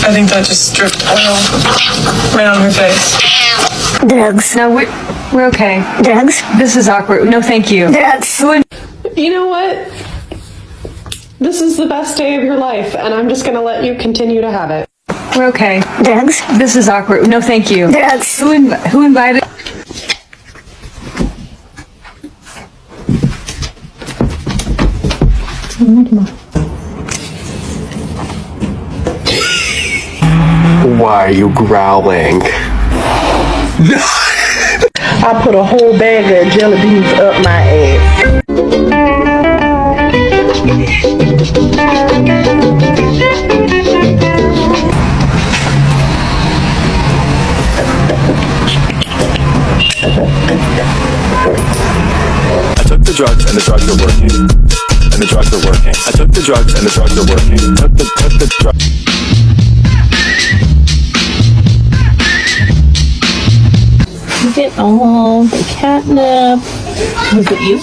I think that just dripped oil right on her face. Drugs. No, we're okay. Drugs. This is awkward. No, thank you. Drugs. You know what? This is the best day of your life, and I'm just gonna let you continue to have it. We're okay. Drugs. This is awkward. No, thank you. Drugs. Who invited? Why are you growling? I put a whole bag of jelly beans up my ass. I took the drugs and the drugs are working. And the drugs are working. I took the drugs and the drugs are working. Took the drugs. Get all the catnip. Was it you?